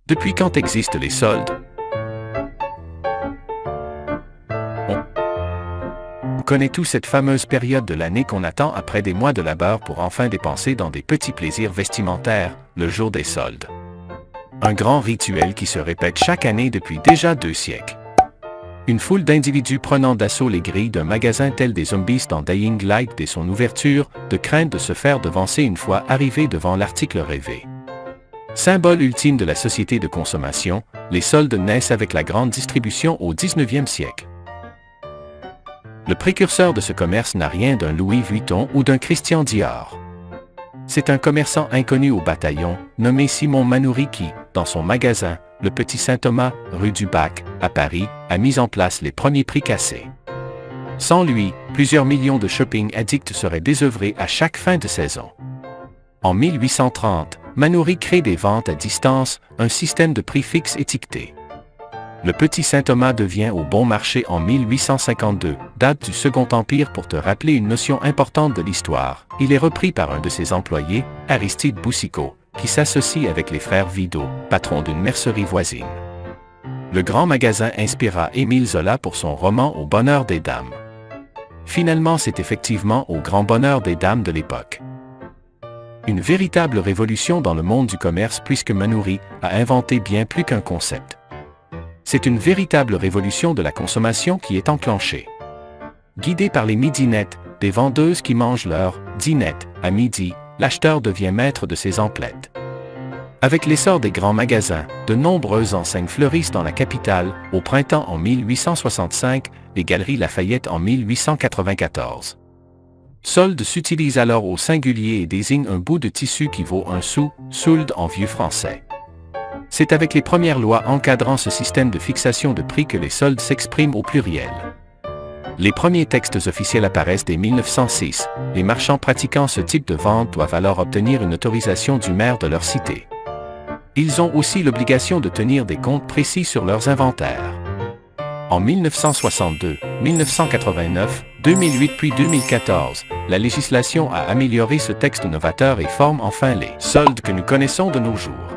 Depuis quand existent les soldes? On connaît tous cette fameuse période de l'année qu'on attend après des mois de labeur pour enfin dépenser dans des petits plaisirs vestimentaires, le jour des soldes. Un grand rituel qui se répète chaque année depuis déjà 2 siècles. Une foule d'individus prenant d'assaut les grilles d'un magasin tel des zombies dans Dying Light dès son ouverture, de crainte de se faire devancer une fois arrivés devant l'article rêvé. Symbole ultime de la société de consommation, les soldes naissent avec la grande distribution au 19e siècle. Le précurseur de ce commerce n'a rien d'un Louis Vuitton ou d'un Christian Dior. C'est un commerçant inconnu au bataillon, nommé Simon Manoury qui, dans son magasin, le Petit Saint-Thomas, rue du Bac, à Paris, a mis en place les premiers prix cassés. Sans lui, plusieurs millions de shopping addicts seraient désœuvrés à chaque fin de saison. En 1830, Manoury crée des ventes à distance, un système de prix fixe étiqueté. Le Petit Saint-Thomas devient au bon marché en 1852, date du Second Empire pour te rappeler une notion importante de l'histoire. Il est repris par un de ses employés, Aristide Boucicaut, qui s'associe avec les frères Vidot, patrons d'une mercerie voisine. Le grand magasin inspira Émile Zola pour son roman Au bonheur des dames. Finalement, c'est effectivement au grand bonheur des dames de l'époque. Une véritable révolution dans le monde du commerce puisque Manoury a inventé bien plus qu'un concept. C'est une véritable révolution de la consommation qui est enclenchée. Guidé par les midinettes, des vendeuses qui mangent leur dinette à midi, l'acheteur devient maître de ses emplettes. Avec l'essor des grands magasins, de nombreuses enseignes fleurissent dans la capitale, au printemps en 1865, les Galeries Lafayette en 1894. Solde s'utilise alors au singulier et désigne un bout de tissu qui vaut un sou, sold en vieux français. C'est avec les premières lois encadrant ce système de fixation de prix que les soldes s'expriment au pluriel. Les premiers textes officiels apparaissent dès 1906. Les marchands pratiquant ce type de vente doivent alors obtenir une autorisation du maire de leur cité. Ils ont aussi l'obligation de tenir des comptes précis sur leurs inventaires. En 1962, 1989, 2008 puis 2014, la législation a amélioré ce texte novateur et forme enfin les soldes que nous connaissons de nos jours.